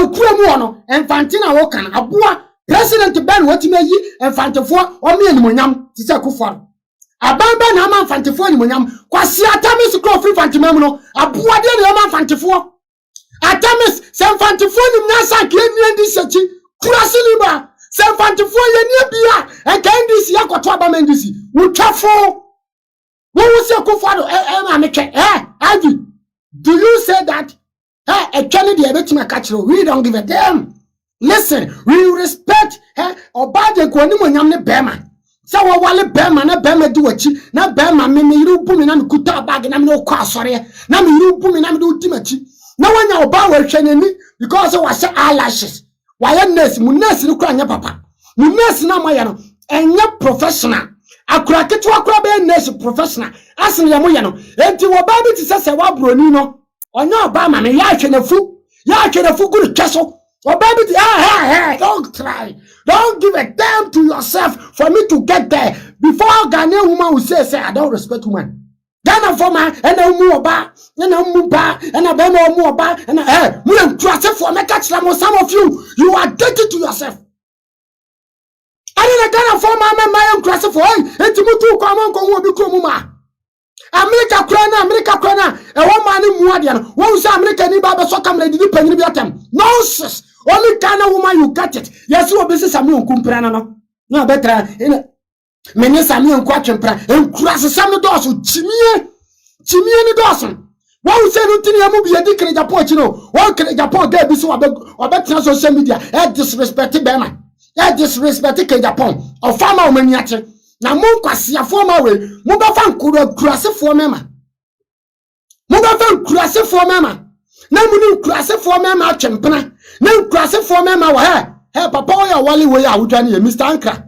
kura mu emfantina wo kan aboa president Ben wotime yi emfantefo o me animonyam ti se kufo abamba na ama emfantefo animonyam kwasi atamis kro free fantimam no aboa de na ama emfantefo atamis se emfantefo nim na sanke ni ndi sechi kurasi liba se emfantefo ye ni bia e kan ndi si yakoto abama ndi si wutwafo wo se kufo ma meke Ivy, do you say that actually the betima catcher we don't give a damn. Listen, we respect obade ko ni monyam ne bema. Sa wo wale bema na bema di wachi na bema me yiru bumi na kuta bag na me ko asore na me yiru bumi na me do dimachi. Na wanya oba wa hweneni because we say eyelashes. Why nurse mu nurse ni kura nya papa. Mu nurse na moya no enye professional. Akura ketu akura be nurse professional. Asin ya moya no. Enti wo ba bi ti se Serwaa Broni no. Onya oba ma me ya hwenefu guru keso. Baby, don't try. Don't give a damn to yourself for me to get there. Before a Ghanaian woman will say, I don't respect women. Ghana for man, and a muba, and a muba, and a bemo muba, and a woman trust for me catch some of you are dirty to yourself. I didn't Ghana for my own class for and to move to come on, go become America krana, a woman in Muadian, won't say American in Baba so come ready to penny biatem. Nonsense. Only Ghana woman you got it. Yes, you business a million comprano. No better in many Samian quatrain and cross a Samuel Dawson, Chimie and Dawson. One say nothing, I will be a dick in Japan, you know. One can Japan get this or better social media, at disrespected Bama, at disrespected Japan, or farmer miniature. Na monko asia forma we mo ba fa kurase fo mema mo ba fa kurase fo mema na mu ni kurase fo mema atwempena na kurase fo mema wa he papa wo ya wale we ya wodwane ye Mr. Ankra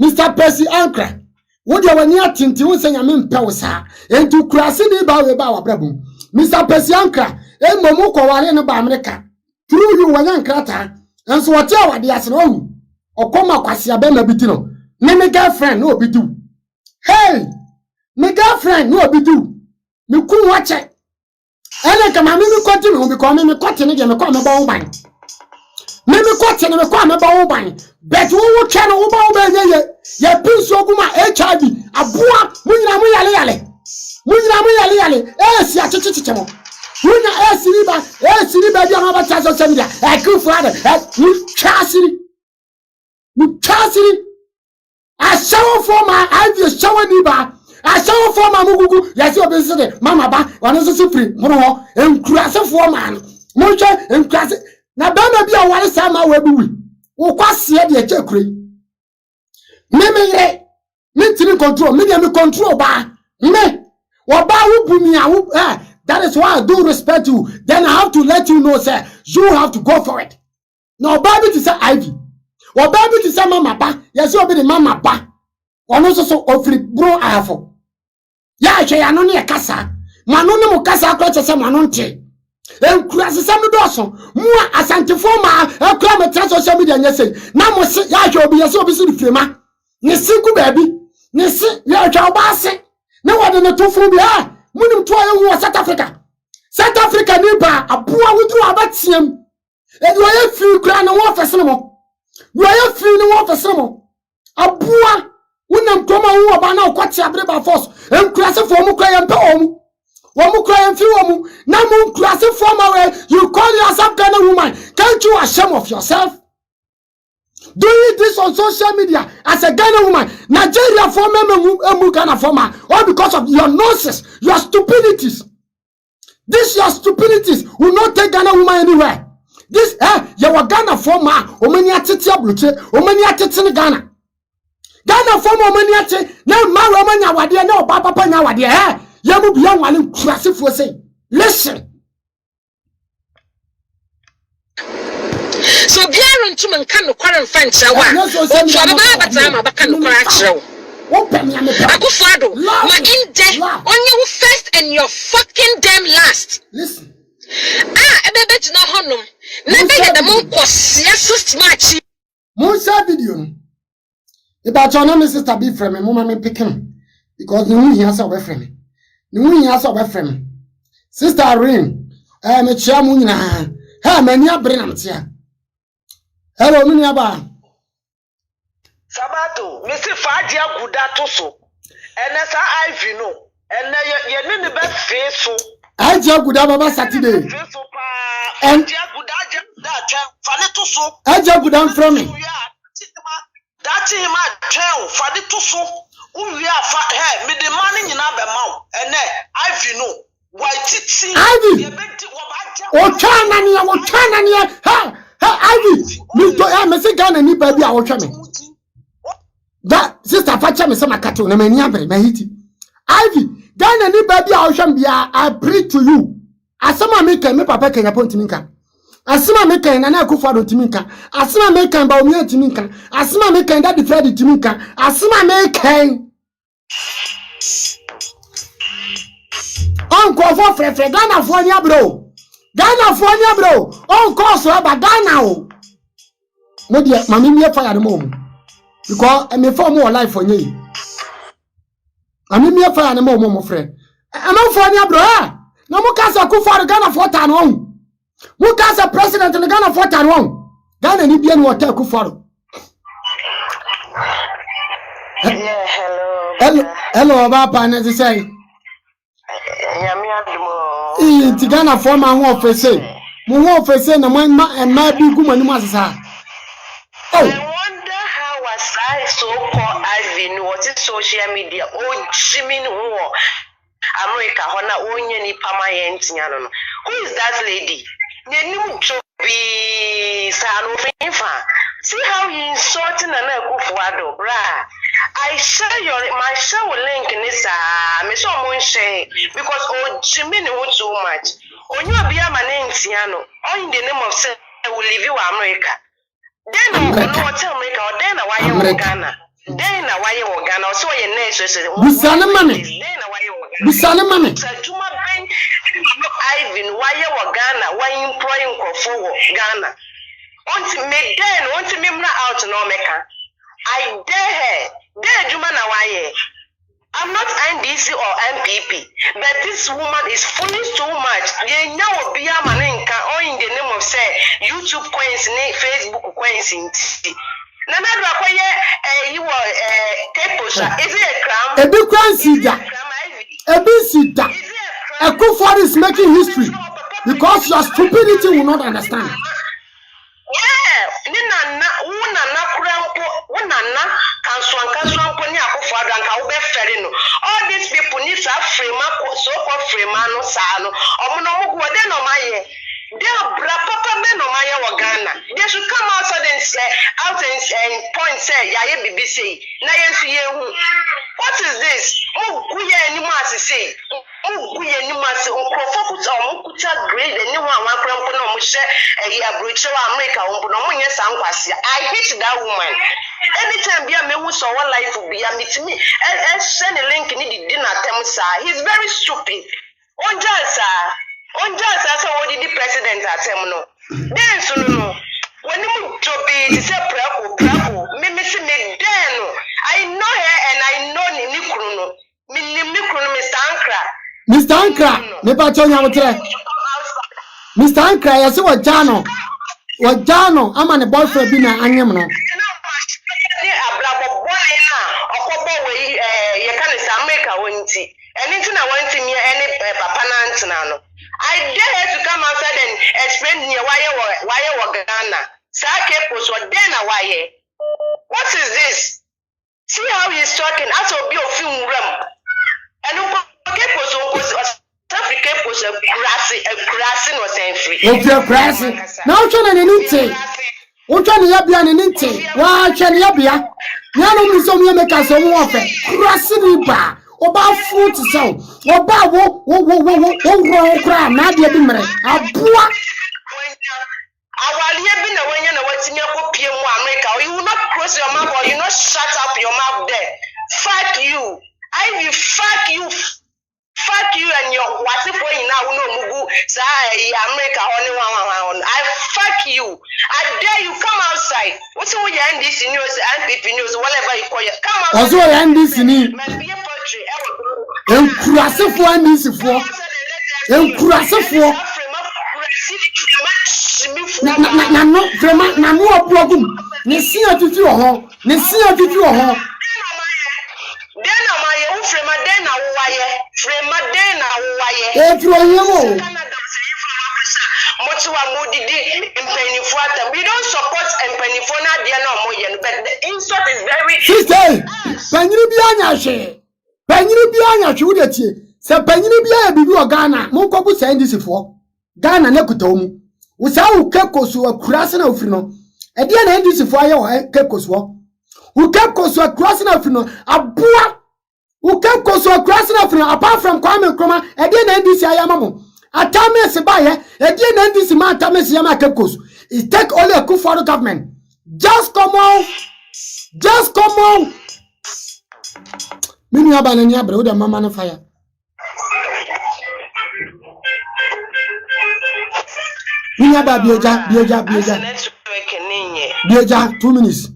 Mr. Percy Ankra wo de wani atinti wo senya me mpe wo sa enti kurase ni ba we ba wa brabum Mr. Percy Ankra momu ko wale no ba America through you wanya nkrata enso wote awade ase no okoma kwase abema bitino me girlfriend no be do. Hey, me girlfriend no be do. Me ku watch it. Ene kama me continue because me continue me kwa me ba uban. Me continue me kwa me ba uban. Bet wo twa no wo ba uban ye pinso oguma HIV aboa munyina mu yale. Munyina mu yale. Si achichiche mo. Munya siriba bi ha ba cha so media. Ku father, mu chasiri. I shower for my Ivy shower niba. I shower for my mugugu. Yes, you be Mama ba. One is free. Mono and crass for man. Mocha and crass. Na bama bi a wale sama webi. Wo kwase de chekure. Me tini control. Me control ba. Me. Wo ba wo bumi a that is why I do respect you. Then I have to let you know, sir. You have to go for it. No baby to say Ivy. Or baby to say Mama ba, yes, you'll be the Mama ba. Or also offrey bro afo. Ya she anoni e kasa. Manoni mo kasa akwa se manonte. En kurase sam doso. Mua asante forma akwa me social media nyese. Na mo se ya she obi yes obi si frema. Ne siku baby. Ne si ya twa oba se. Na wode ne to fu bi munim to ayo South Africa. South Africa ni ba aboa wudru abatiam. E do ye fi kura na wo fese mo. You are free no one for some. Abua, unam koma who about now quite a force, and class of form cry and poem. One cry and few Namu class of form away, you call yourself Ghana woman. Can't you ashamed of yourself? Doing this on social media as a Ghana woman, Nigeria former Ghana former, all because of your nonsense, your stupidities. This your stupidities will not take Ghana woman anywhere. This you were Ghana former omani atete abroche omani atete ni Ghana former omani atete na ma omani awade na oba papa nya awade ya mu bia nwale kurasefo say listen. So biaron tumen kan no kwaren fancha wa o twa ba bata ma baka no kwara kire wo Akufado ma inde onye who first and your fucking damn last. Listen. Ebebe jina honum. Nebe ye da mon kwose systemachi. Mon sa video. E ba chona me sister be frame me mama me pikin because no here say we frame. No here say we frame. Sister Irene, me chia mu nyina. Ha mani abrenam tia. Hello mini aba. Sabato, Mr. Fadia Guda so. And as I know. And you need the best face so. I just good about Saturday. And I just good down from me. That's him at town for the tussle. We are fat hair, me demanding in our mouth. And then Ivy know why it's Ivy. Oh, China, oh, China, ha, Ivy. Mr. Mexican and you baby, I will try me. That sister Facha me some cattle, no many amber, my hit. Ivy, Ghana ni baby, I pray to you. Asama make me papa can appoint me. Asima make and I go for Timika. Asima make and Baumia Timika. Asima make and that Freddy Timika. Asima make Uncle for Fred Ghana for ya bro. Ghana for ya bro. Uncle so about Ghana. No dear, mammy me fire the mom. Because I may form more life for you. I mean me fire the mom, friend. I'm not for ya bro. No more casa go for Ghana for town home. Who can the president in Ghana for that wrong? Ghana need bien water ku follow. Yeah, hello. Hello, Papa, as you say. It's Ghana for my office. My office and my big woman was. I wonder how was I so called Ivy what is social media? Oh, Jimmy War. America, Hona, Onion, Pama, who is that lady? See how he insulting an Ekufuado, brah. I share my show link in this because oh Jimmy knows so much. On your be a man Tiano, or in the name of say will leave you America. Then I will not tell America, or then why you Ghana. Then why you Ghana, so your nation Ivan, why you Ghana, why you employing for Ghana? Want to make then, want to remember out no Mecca. I dare Jumana why. I'm not NDC or MPP, but this woman is foolish too much. They know be a maninka or in the name of say YouTube coins, Facebook coins. Nana you are is it a crime? A big crime, a big sita. A Kufar is making history because your stupidity will not understand. Yeah, Nina, Unana, Kansuan, Ponia Kufar, and Kaube Ferino. All these people need a frame up, so called Fremano Sano, or Mono, then on my they are Papa Men on my Ghana. They should come outside and say, out and point say, Yaya BBC. What is this? Oh, Guya and Nimasi say, oh, Guya and Nimasi, oh, Profocus or Mukuta grade, and no one Crampono Mushe, a Yabricho America, Umpononia Sanquasi. I hate that woman. Anytime be a me who saw one life will be a meet me, and send a link in the dinner Temusa. He's very stupid. On Jasa. On just as already the president at Semono. Then, so no. When you to be to say Praco, Mimisi me then. I know her and I know Nikruno. Minimikruno, Mr. Ankra, me patrol, Mr. Ankra, I saw what Jano, I'm on a boyfriend, Bina, and Yamno. Anything I want to me any Papa Nantanano. I dare her to come outside and explain near why you Ghana. Sake post what then why. What is this? See how he's talking. As will be a few rum. And okay, post Africa post a grassy was saying free. If you're grassy, now trying to need what can you be an innate? Why can you be a Yano Musomi make us a warfare? Grassy bar. Oba fruit so oba wo kra na de bi mere abua awali e bi na wanya na watinya ko pie mu America. You will not cross your mouth or you not shut up your mouth there. Fuck you. I will fuck you and your wasifo ina wo no mugu sa America on I fuck you. I dare you come outside. What's all your NDC news and NPP news whatever you call it. Come outside. Also NDC ni Enkurasefo. no vraiment na no oblogum ne si atuti wo ho ne si atuti wo ho den na maye wo frema den na wo waye frema den na wo waye e tro yemo motiwa modidi impenifo atam we don't support impenifo na de na omoye but the insult is very sister panyiri bi anya hwe wo de tie se panyiri bi aya bibi o Ghana mo nkobu sa ndisifo Ghana na kuta mu wo sa wo kekoso akurase na ofiri no e de na ndisifo aye wo kekoso wo kekoso akurase na ofiri no aboa wo kekoso akurase na ofiri no apart from Kwame Nkrumah e de na ndisi aye mamo atame se ba ye e de na ndisi ma atame se ma kekoso it take only a coup for the government just come on mini abana ni abre wo de mama no fire mini aba bieja 2 minutes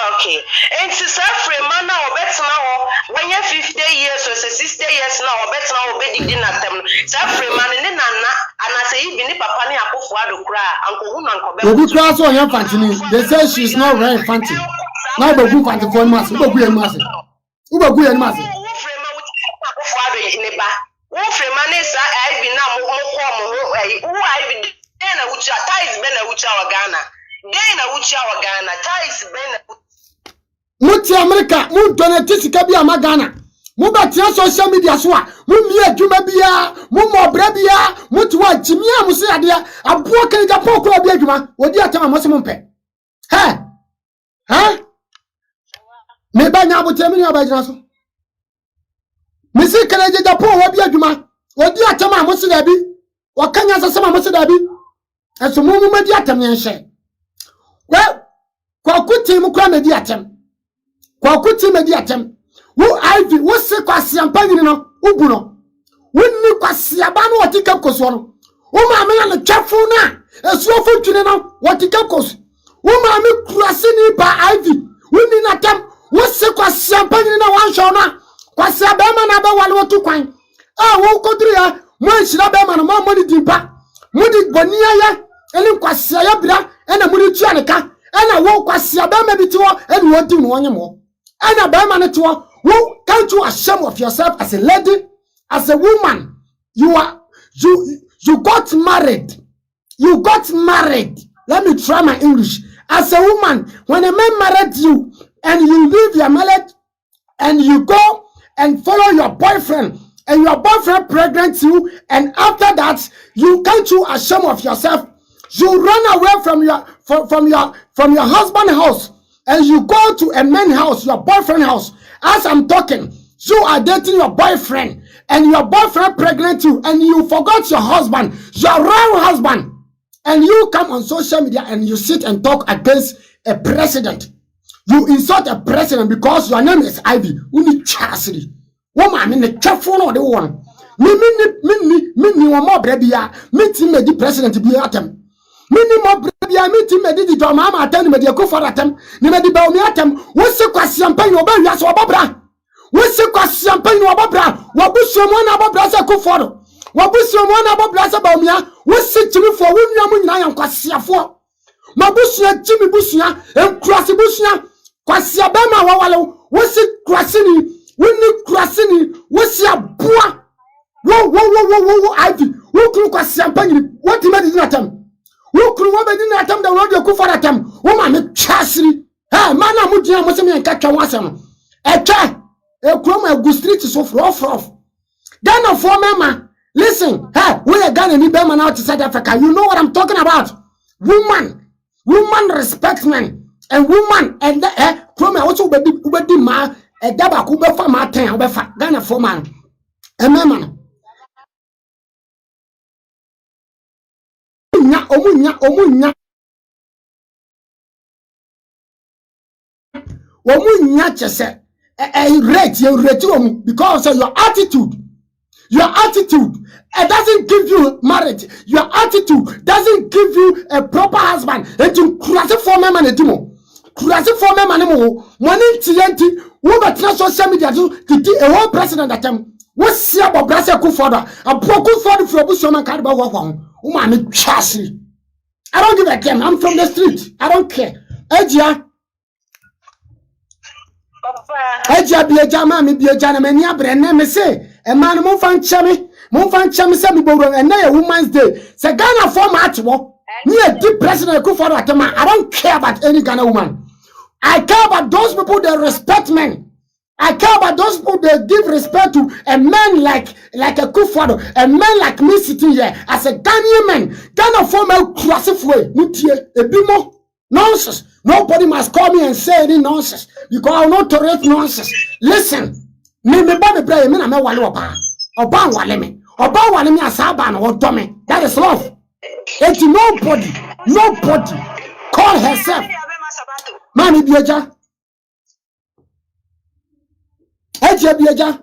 okay and sister frema na obetna ho when you 50 years or 60 years now obetna ho bedidi na tem sa frema ne nana anase ibi ni papa ni akofo adokura ankohu na ankobe obi kra so yan fantini they say she's not very fancy na obogu fanti for mas obogu yan mas wo frema wuti akofo ado ne ba wo frema ne sa ibi na mo ko mo wo ibi na wuti ties be na wuti wa Ghana ties be na muti America mu donate sika bi ama Ghana mu batia social media so a mu mi adwuma bia mu mobra bia muti wa jimia mu se ade abo kan Japan ko bi adwuma wodi atama mo se mo mpe me ba nya abote mi ni abajina so mi se kan Japan wo bi adwuma wodi atama mo se da bi wakanya sasama mo se da bi eso mu madi atam yenhye well kwakuti mu kwa medi atam wo Ivy wo se kwase ampanyini no ubu no wonni kwase aba no wotika koso no wo ma me na twafo na esuofo twine no wotika koso wo ma me kurase ni ba Ivy wonni na tam wo se kwase ampanyini na wanhwo na kwase aba ma na ba wale wotu kwan wo kodru ya mo anhira ba ma no mo di dimpa mo di bonia ya ele kwase ya bra ena mo di tuaneka ena wo kwase aba ma bi ti wo ena wo di no wonyemo ena ba ma ne to wo can't you ashamed of yourself as a lady, as a woman? You got married. Let me try my English. As a woman, when a man married you and you leave your marriage and you go and follow your boyfriend and your boyfriend pregnant you, and after that you can't you ashamed of yourself? You run away from your husband's house and you go to a man's house, your boyfriend's house. As I'm talking, you are dating your boyfriend and your boyfriend pregnant you and you forgot your husband, your real husband, and you come on social media and you sit and talk against a president. You insult a president because your name is Ivy. Uni chasity. Woman, in the careful of the one. Me one more baby. Me team the president be at him. Mini mo brebia mi ti medi di do mama atem medi ko for atem ni medi ba omi atem wo se kwase ampan wo ba wiase wo babra wo se kwase ampan wo babra wo busuomo na babra se ko for wo busuomo na babra se ba omi wo se timi fo wo nua mo nyina yan kwase afo ma busua timi busua enkrase busua kwase ba ma wo wale wo se kwase ni wo se aboa wo Ivy wo kru kwase ampan ni wo ti medi na atem wukuru wo bedi na atam da wo de ku for atam wo ma me twasiri mana mu dia mo se me enka twa wasem etwa ekuro ma gu street so frof Ghana for mama listen we are Ghana ni be man out to South Africa. You know what I'm talking about. Woman respect men and woman and kuro ma also ubedi ma daba ku be fa ma ten wo be fa Ghana for man mama omunya chese rate because of your attitude it doesn't give you marriage. Your attitude doesn't give you a proper husband. And you cross for me man edimo cross for me man mo money TNT wo betra social media to a whole president that time What's see about Brasa Kufoda? A broken for the Frobusman Carba Wapon. Woman, chassis. I don't give a damn. I'm from the street. I don't care. Eja be a jama, me be a janamania brand, me say, a man move and chummy, semi borrow, and a woman's day. Say Ghana for Matwo. Near deep president Kufoda. I don't care about any Ghana woman. I care about those people that respect men. I care about those people that give respect to a man like a Kufodo, a man like me sitting here as a Ghanaian man. Ghana form a classic way. Mutie a bimo nonsense. Nobody must call me and say any nonsense because I will not tolerate nonsense. Listen, me body play me na me wale oba. Oba wale me asaba na odome. That is love. It's nobody call herself. Mami bieja. Eja bieja.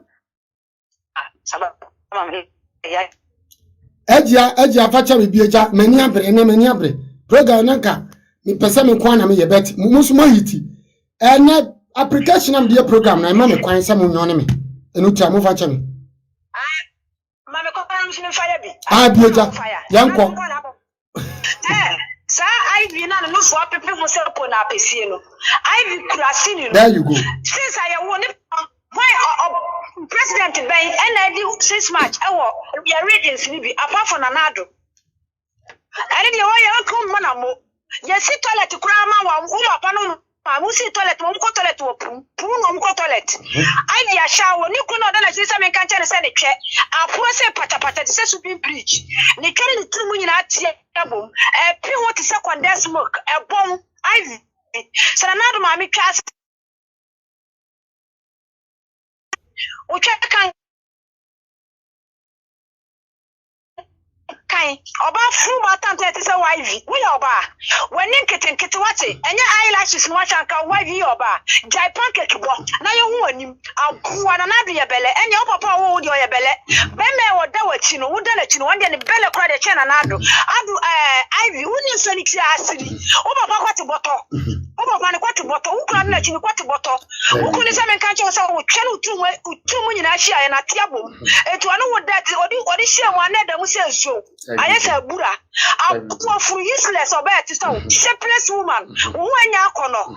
Eja facha mi bieja. Meni abre. Program nanka. Mi pesa me kwa na me yebet. Musuma hiti. Ene application am the program na ma me kwan se mo nyone me. Enu tia mo facha me. Mama ko kwa mshini fire bi. Bieja. Yanko. Sa Ivy na no for people who say po na pesie no. Ivy kurasini no. There you go. Since I won why President Ben and I do 6 March your readings ni bi apart from Nanado. I did why come manamo. Yes, toilet kura ma wa papa no ma si toilet mo ko toilet wo pum no ko toilet. Ivy a shower ni ko no da na sisa men kan chere se de twe. Apo se patapata se su bin bridge. Ni kere ni tru mu nyina tie bom. Pi ho ti se condensed smoke bom Ivy. So Nanado ma mi twa o twa kan oba fu matante te se YV we oba wani nkete wate enye eyelashes no chanka YV oba jai pancake bo na ye hu anim akuwa na do ye bele enye o papa wo de ye bele be me wo da wachi no wo da na chi no wonde ne bele kra de che na ado IV woni so ni ti asiri o papa kwati boto o papa ne kwati boto wo kra na chi ni kwati boto wo kuni se men kan che so wo twa no utu nyina hia ye na tiabo etu anu wo da odi hia mo na da mu se zo ayesa bura akwa for useless obet so shapeless woman wo anya akono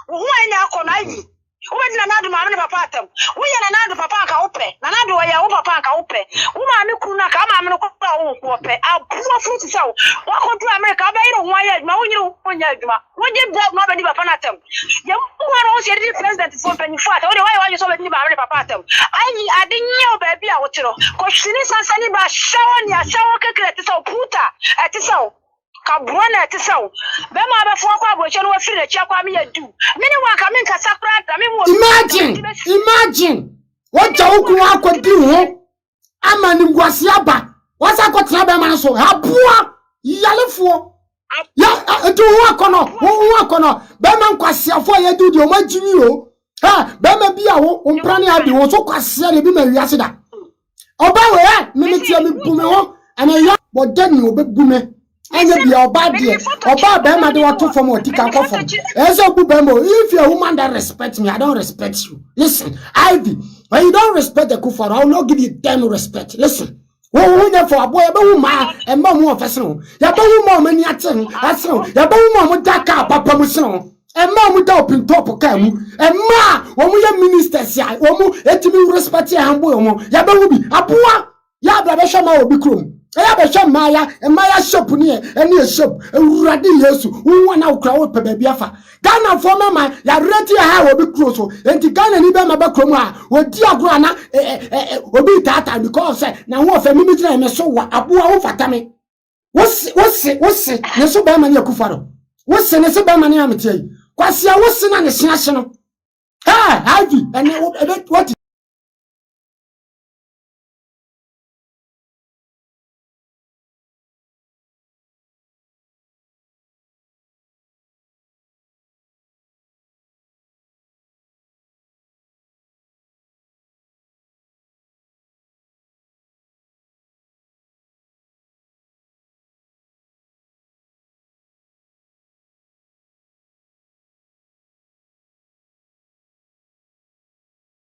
Ivy wo be na nadu ma me papa atam wo ye na nadu papa ka wo pe na nadu wo ye wo papa ka wo pe wo ma me kunu na ka ma me ko pa wo ko pe akwa fruit so wo ko du America ba yiro ho aye aduma wo nyiro ho nya aduma wo je block no be di papa na atam ye wo ro se di president for penny fat wo de why you so be di ba me papa atam Ivy adenye o ba bi a wo tiro ko shini sansani ba shawo ni a shawo kekere ti so puta ti so Kabrona ti saw be ma be fo kwa bo che no afiri na chia kwa me yadu mini wa ka me nkasa kra da me mo imagine what jawku akodi ho amani ngwase aba wasa kotra be ma so aboa yalefo ya etu ho akono be ma nkwase afo yadu di o ma jini o be ma bia wo umprani abi wo so kwase le bi ma wiase da oba we me tie me bume ho ana ya bodani obebume anya bia oba be ma de wato from otika ko from ezo bu be mo if you a woman that respect me I don't respect you. Listen Ivy, when you don't respect the Kufodo I will not give you damn respect. Listen wo nya for aboy be wu ma e ma mu ofeseno ya be wu ma mani aten aseno ya be wu ma mu daka papa mu seno e ma mu da open top ka mu e ma wo mu ya ministers ya wo mu etimi respect ya hambo yo mo ya be wu bi aboa ya bra be shama obi krom ya be shama maya shop ni eni shop urade Yesu wo na ukra wo pe ba bia fa Ghana for mama ya reti ha obi close so enti Ghana ni be ma ba krom a odi agro na obi tata because na wo fa mimi tira me so wa aboa wo fata me wosi ne so ba ma ne Kufodo wosi ne so ba ma ne amete yi kwase wosi na ne hia hye no Ivy ene what